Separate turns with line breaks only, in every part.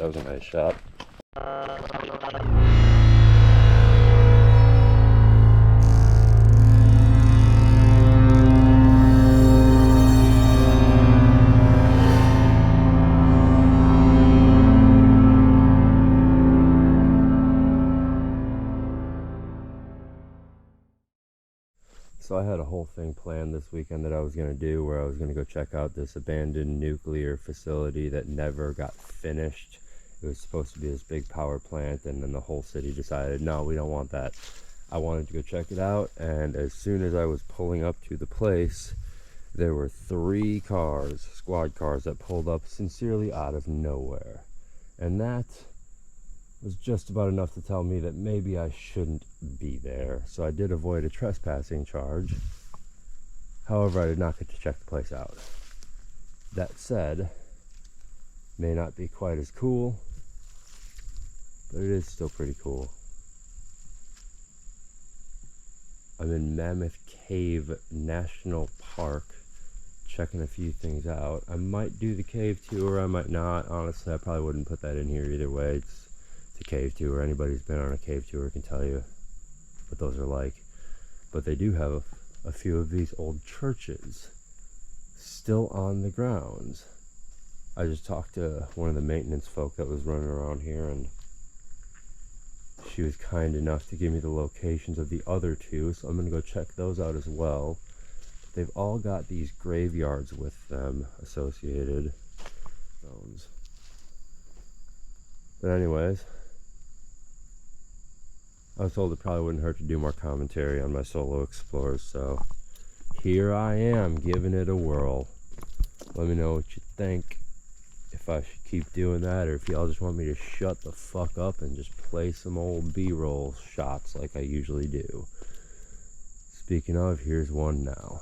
That was a nice shot. So I had a whole thing planned this weekend that I was going to do, where I was going to go check out this abandoned nuclear facility that never got finished. It was supposed to be this big power plant, and then the whole city decided, no, we don't want that. I wanted to go check it out, and as soon as I was pulling up to the place, there were 3 cars, squad cars, that pulled up sincerely out of nowhere. And that was just about enough to tell me that maybe I shouldn't be there. So I did avoid a trespassing charge. However, I did not get to check the place out. That said, may not be quite as cool, but it is still pretty cool. I'm in Mammoth Cave National Park, checking a few things out. I might do the cave tour, I might not. Honestly, I probably wouldn't put that in here either way. It's a cave tour. Anybody who's been on a cave tour can tell you what those are like. But they do have a few of these old churches still on the grounds. I just talked to one of the maintenance folk that was running around here, and she was kind enough to give me the locations of the other 2, so I'm going to go check those out as well. They've all got these graveyards with them associated. Stones. But anyways, I was told it probably wouldn't hurt to do more commentary on my solo explores, so here I am giving it a whirl. Let me know what you think, if I should keep doing that, or if y'all just want me to shut the fuck up and just play some old B-roll shots like I usually do. Speaking of, here's one now.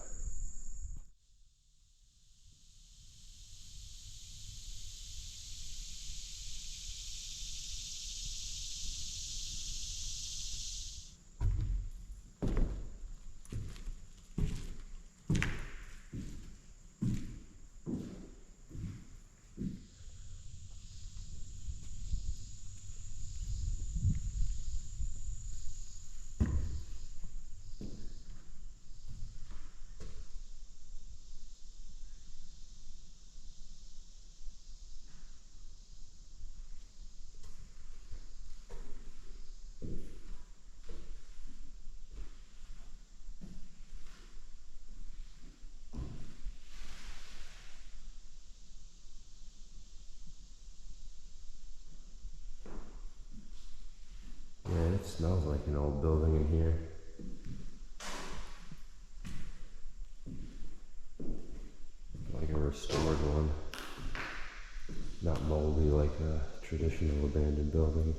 Man, it smells like an old building in here. Like a restored one. Not moldy like a traditional abandoned building.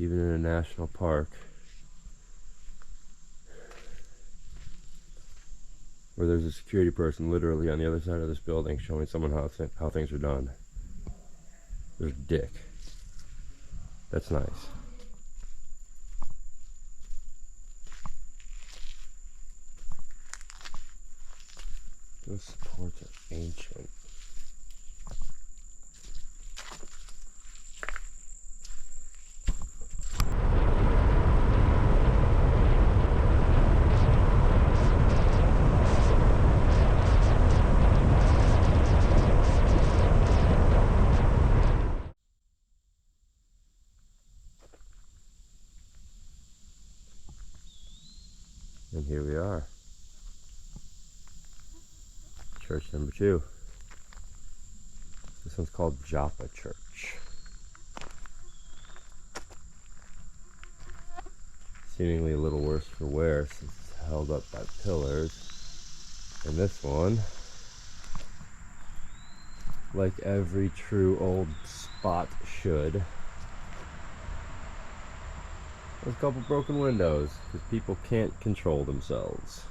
Even in a national park, where there's a security person literally on the other side of this building showing someone how things are done. There's Dick. That's nice. Those supports are ancient. And here we are. Church number 2. This one's called Jaffa Church. Seemingly a little worse for wear since it's held up by pillars. And this one, like every true old spot should, there's a couple broken windows because people can't control themselves.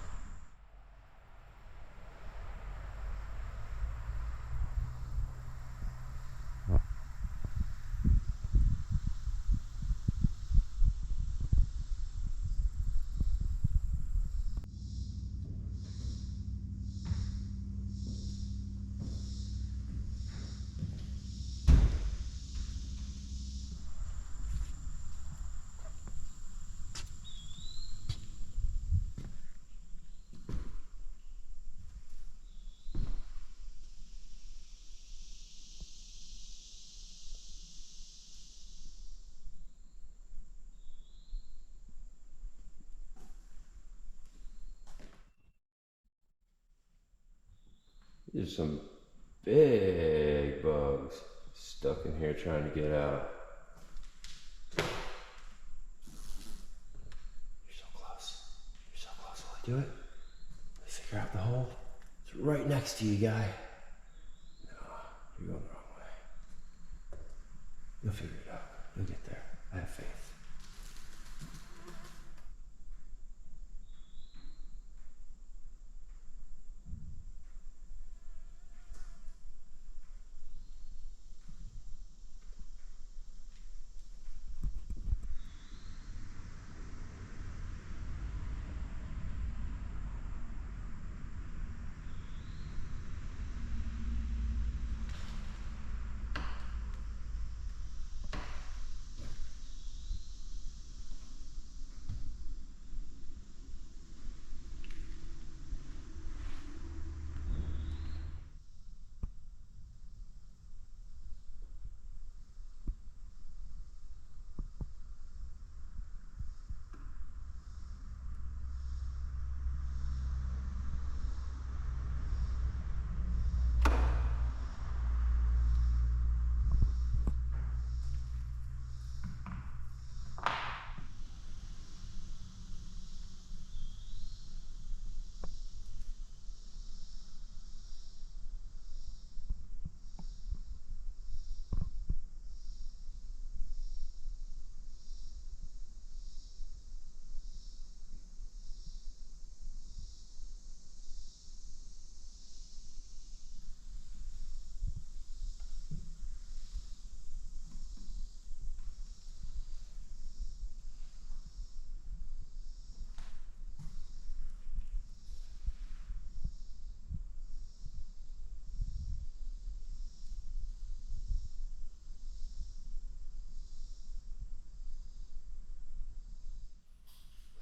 There's some big bugs stuck in here trying to get out. You're so close. You're so close. Will I do it? Let me figure out the hole. It's right next to you, guy. No, you're going the wrong way. You'll figure it out. You'll get there. I have faith.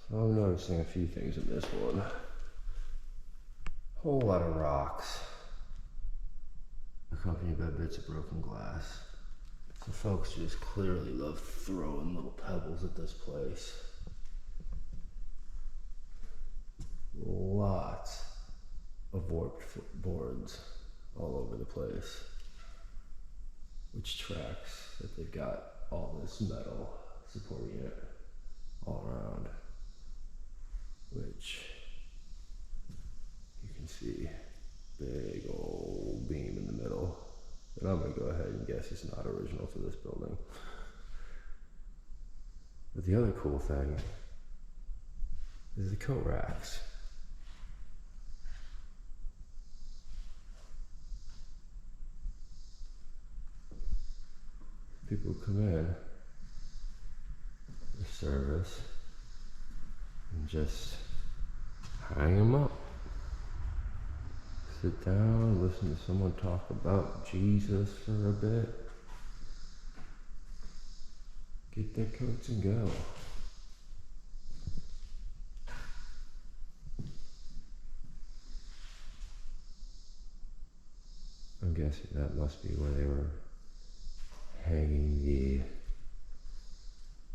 So I'm noticing a few things in this one. Whole lot of rocks, accompanied by bits of broken glass. So folks just clearly love throwing little pebbles at this place. Lots of warped boards all over the place, which tracks that they've got all this metal supporting it all around, which you can see big old beam in the middle. And I'm gonna go ahead and guess it's not original for this building. But the other cool thing is the coat racks. People come in for service and just hang them up. Sit down, listen to someone talk about Jesus for a bit. Get their coats and go. I'm guessing that must be where they were hanging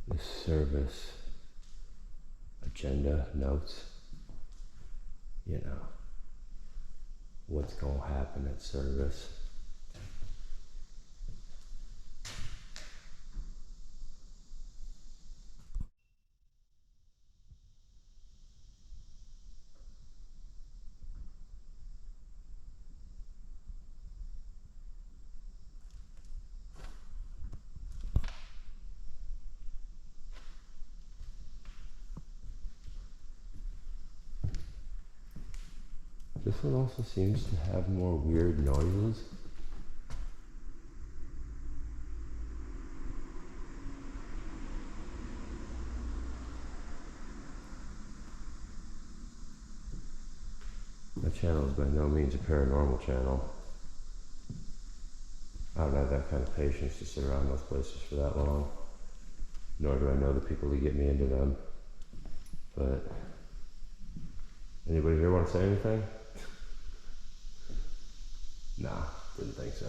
the service agenda notes. you know, what's going to happen at service. This one also seems to have more weird noises. My channel is by no means a paranormal channel. I don't have that kind of patience to sit around those places for that long. Nor do I know the people who get me into them. But anybody here want to say anything? Nah, didn't think so.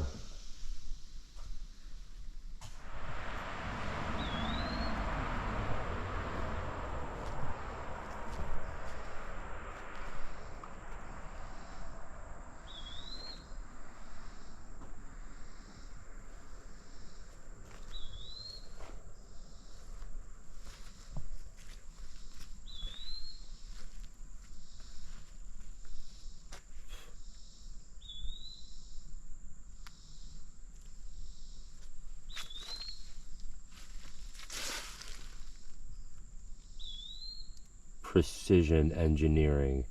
Precision engineering.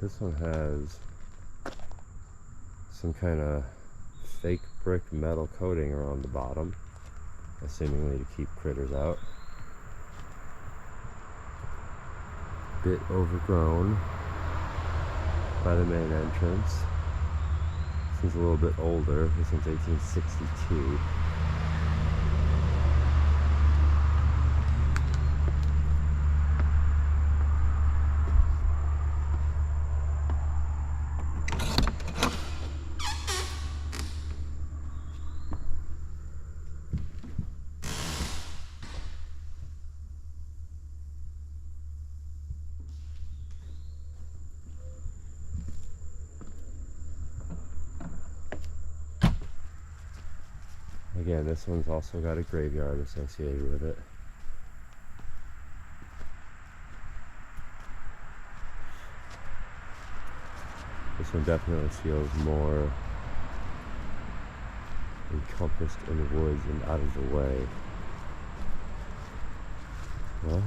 This one has some kind of fake brick metal coating around the bottom, seemingly to keep critters out. Bit overgrown by the main entrance. This one's a little bit older. This one's 1862. Again, this one's also got a graveyard associated with it. This one definitely feels more encompassed in the woods and out of the way. Well,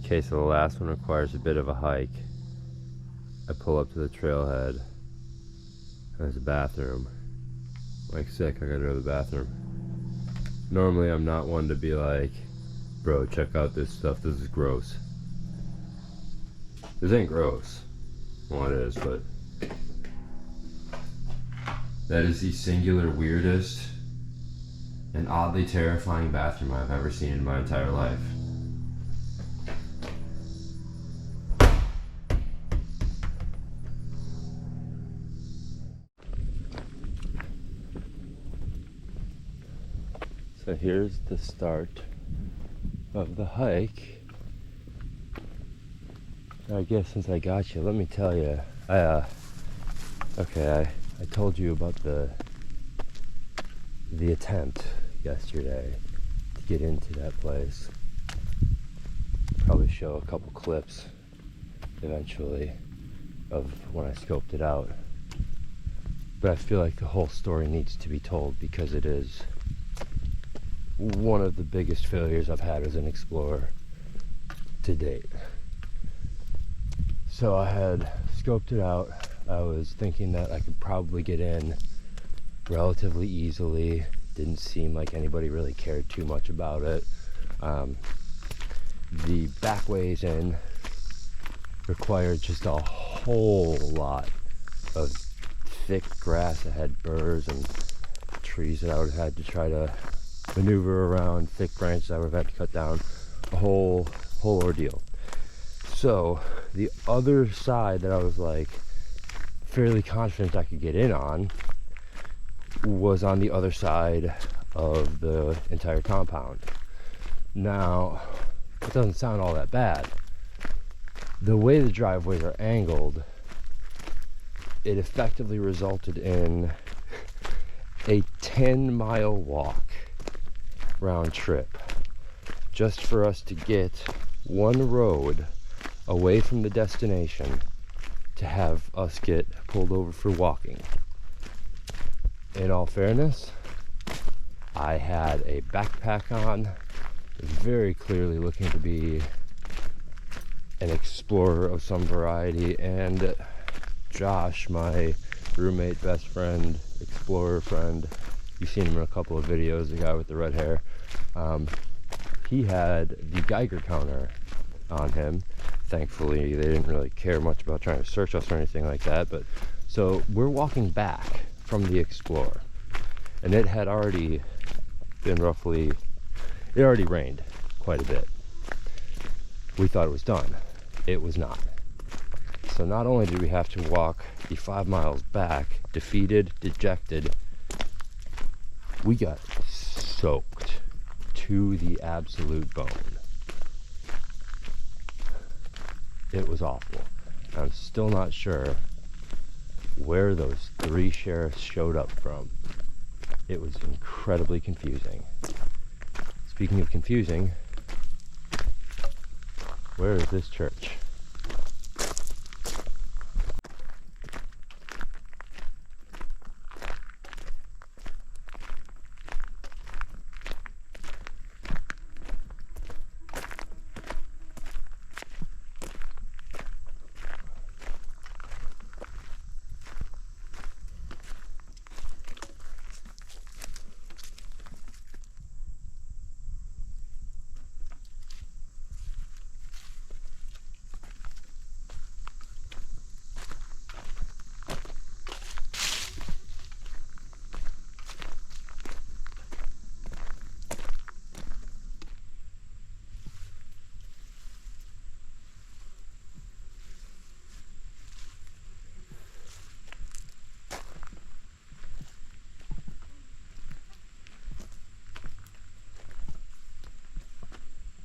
okay, so the last one requires a bit of a hike. I pull up to the trailhead, and there's a bathroom. Like, sick, I gotta go to the bathroom. Normally I'm not one to be like, bro, check out this stuff, this is gross. This ain't gross. Well, it is, but that is the singular weirdest and oddly terrifying bathroom I've ever seen in my entire life. So here's the start of the hike. I guess since I got you, let me tell you. I told you about the attempt yesterday to get into that place. Probably show a couple clips eventually of when I scoped it out. But I feel like the whole story needs to be told because it is one of the biggest failures I've had as an explorer to date. So I had scoped it out. I was thinking that I could probably get in relatively easily. Didn't seem like anybody really cared too much about it. The back ways in required just a whole lot of thick grass. It had burrs and trees that I would have had to try to maneuver around, thick branches I would have had to cut down, a whole ordeal. So the other side that I was like fairly confident I could get in on was on the other side of the entire compound. Now, it doesn't sound all that bad. The way the driveways are angled, it effectively resulted in a 10-mile walk round trip just for us to get one road away from the destination to have us get pulled over for walking. In all fairness, I had a backpack on, very clearly looking to be an explorer of some variety, and Josh, my roommate, best friend, explorer friend, you've seen him in a couple of videos, the guy with the red hair, he had the Geiger counter on him. Thankfully, they didn't really care much about trying to search us or anything like that. But so we're walking back from the Explorer, and it had already been it already rained quite a bit. We thought it was done. It was not. So not only did we have to walk the 5 miles back, defeated, dejected, we got soaked to the absolute bone. It was awful. I'm still not sure where those 3 sheriffs showed up from. It was incredibly confusing. Speaking of confusing, where is this church?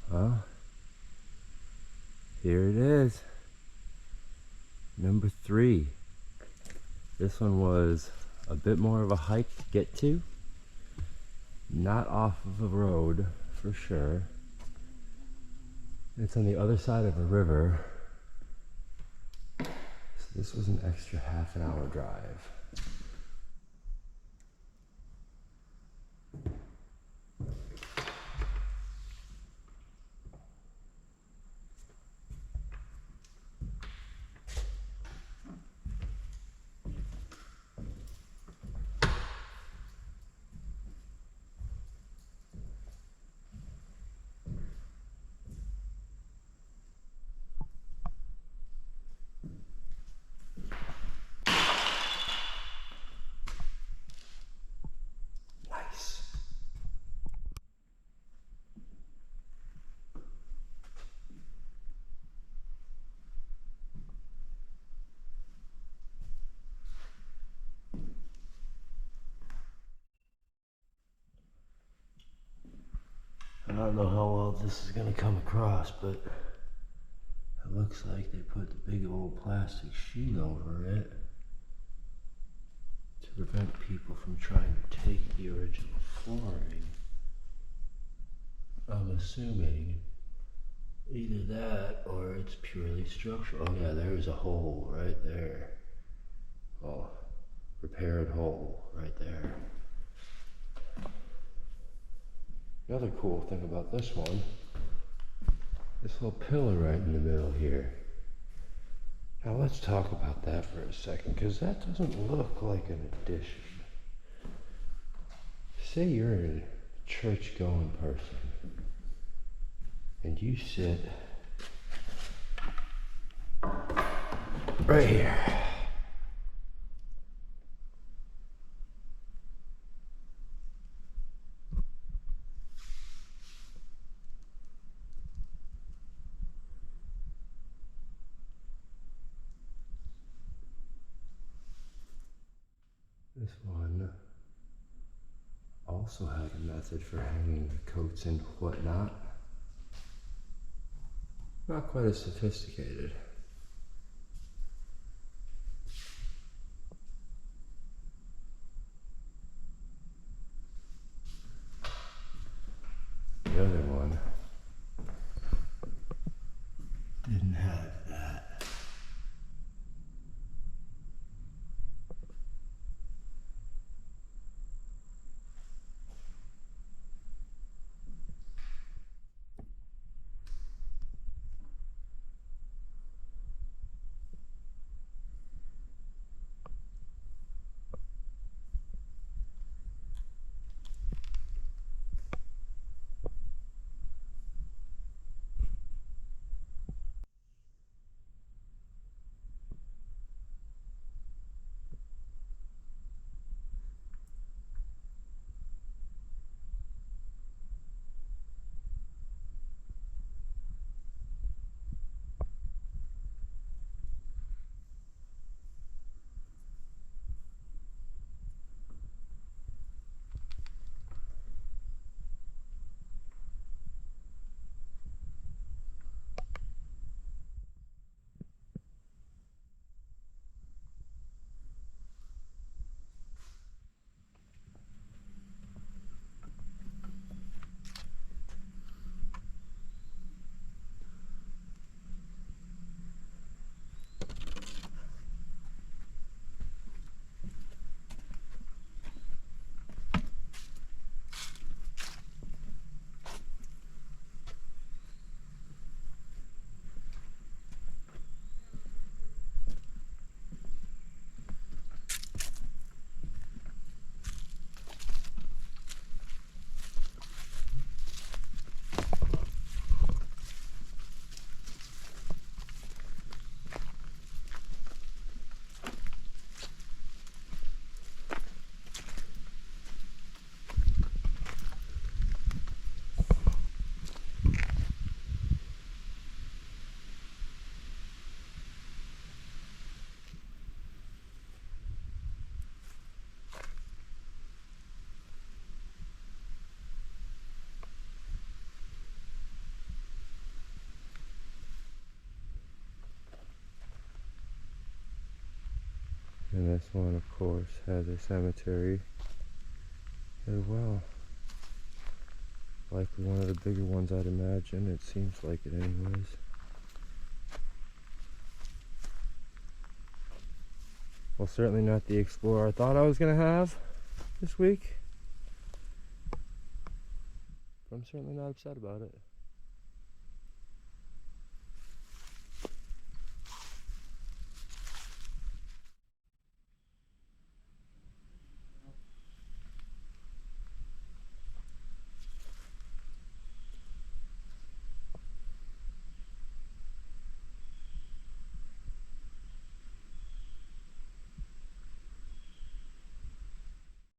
Well, here it is. Number 3. This one was a bit more of a hike to get to. Not off of a road, for sure. It's on the other side of a river. So this was an extra half an hour drive. I don't know how well this is going to come across, but I looks like they put the big old plastic sheet over it to prevent people from trying to take the original flooring. I'm assuming either that or it's purely structural. Oh yeah, there's a hole right there. Oh, repaired hole right there. The other cool thing about this one, this little pillar right in the middle here. Now let's talk about that for a second, because that doesn't look like an addition. Say you're a church-going person, and you sit right here. This one also had a method for hanging the coats and whatnot. Not quite as sophisticated. The other one didn't have that. And this one, of course, has a cemetery as well. Likely one of the bigger ones, I'd imagine. It seems like it anyways. Well, certainly not the explorer I thought I was going to have this week. But I'm certainly not upset about it.